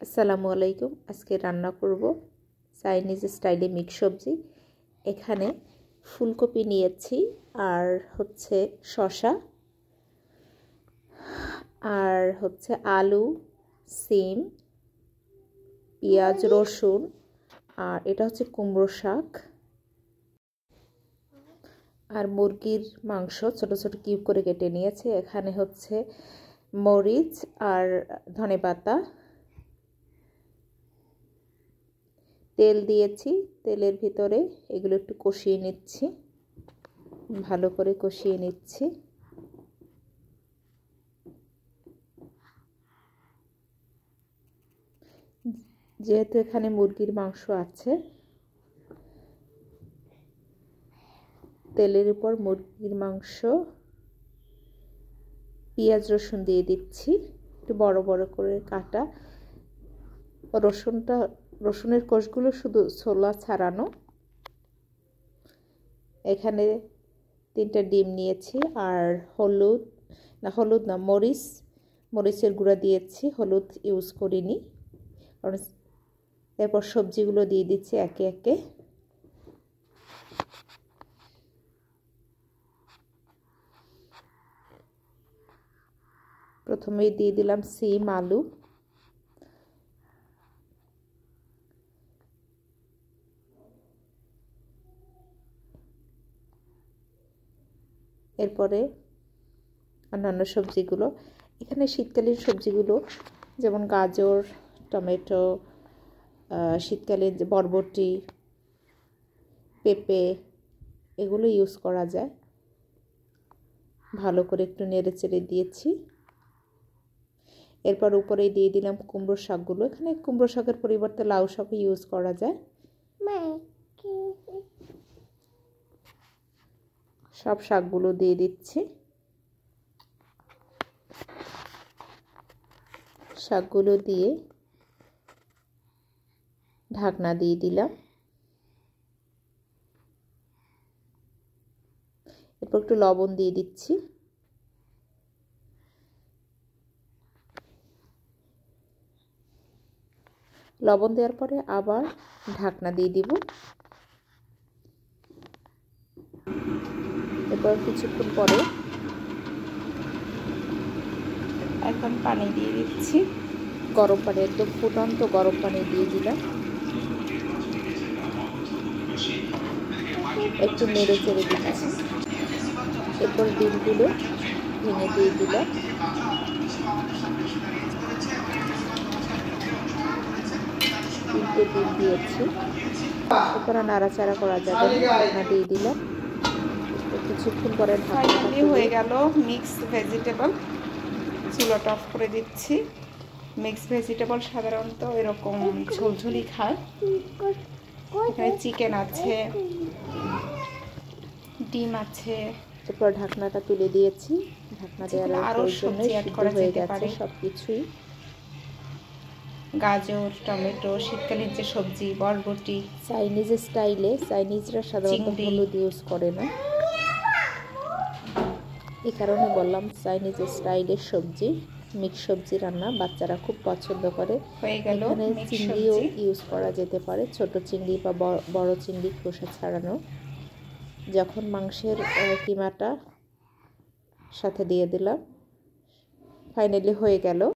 আসসালামু আলাইকুম। আজকে রান্না করব চাইনিজ স্টাইলে মিক্স সবজি। এখানে ফুলকপি নিয়েছি, আর হচ্ছে শসা, আর হচ্ছে আলু, সিম, পেঁয়াজ, রসুন, আর এটা হচ্ছে কুমড়ো শাক, আর মুরগির মাংস ছোট ছোট কিউব করে কেটে নিয়েছি। এখানে হচ্ছে মরিচ আর ধনেপাতা, তেল দিয়েছি। তেলের ভিতরে এগুলো একটু কষিয়ে নিচ্ছি, ভালো করে কষিয়ে নিচ্ছি। যেহেতু এখানে মুরগির মাংস আছে, তেলের উপর মুরগির মাংস, পেঁয়াজ রসুন দিয়ে দিচ্ছি, একটু বড় বড় করে কাটা। রসুনের কোষগুলো শুধু ছোলা ছাড়ানো। এখানে 3টা ডিম নিয়েছি, আর হলুদ না মরিচের গুঁড়া দিয়েছি, হলুদ ইউজ করিনি। এরপর সবজিগুলো দিয়ে দিচ্ছি একে একে। প্রথমেই দিয়ে দিলাম সিম, আলু, এরপরে অন্যান্য সবজিগুলো। এখানে শীতকালীন সবজিগুলো যেমন গাজর, টমেটো, শীতকালীন বরবটি, পেঁপে, এগুলো ইউজ করা যায়। ভালো করে একটু নেড়ে চেড়ে দিয়েছি। এরপর উপরে দিয়ে দিলাম কুমড়ো শাকগুলো। এখানে কুমড়ো শাকের পরিবর্তে লাউ শাক ইউজ করা যায়। সব শাকগুলো দিয়ে দিচ্ছি। শাকগুলো দিয়ে ঢাকনা দিয়ে দিলাম। এরপর একটু লবণ দিয়ে দিচ্ছি। লবণ দেওয়ার পরে আবার ঢাকনা দিয়ে দিব। এরপর কিছুক্ষণ পরে এখন পানি দিয়ে দিচ্ছি। গরম পানি, একদম ফুটন্ত গরম পানি দিয়ে দিলাম। একটু নেড়ে চেড়ে দিচ্ছি। এরপর ডিমগুলো ভেঙে দিয়ে দিলাম। ডিম দিয়েছি। এরপর নাড়াচাড়া করা যাবে, ঢাকনা দিয়ে দিলাম। কিছুক্ষণ পরে ফাইনালি হয়ে গেল মিক্স ভেজিটেবল। চুলাটা অফ করে দিচ্ছি। মিক্স ভেজিটেবল সাধারণত এরকম ঝোলঝুলি খায়। এখানে চিকেন আছে, ডিম আছে। এরপর ঢাকনাটা তুলে দিয়েছি। ঢাকনা দেওয়ার আরও সবজি অ্যাড করা যেতে পারে। সবকিছুই গাজর, টমেটো, শীতকালীন যে সবজি, বরবটি। চাইনিজ স্টাইলে চাইনিজরা সাধারণত হলুদ ইউজ করে না, এই কারণে বললাম চাইনিজ স্টাইলের সবজি, মিক্স সবজি রান্না বাচ্চারা খুব পছন্দ করে। এখানে চিংড়িও ইউজ করা যেতে পারে, ছোট চিংড়ি বা বড় চিংড়ি খোসা ছাড়ানো। যখন মাংসের কিমাটা সাথে দিয়ে দিলাম, ফাইনালি হয়ে গেল।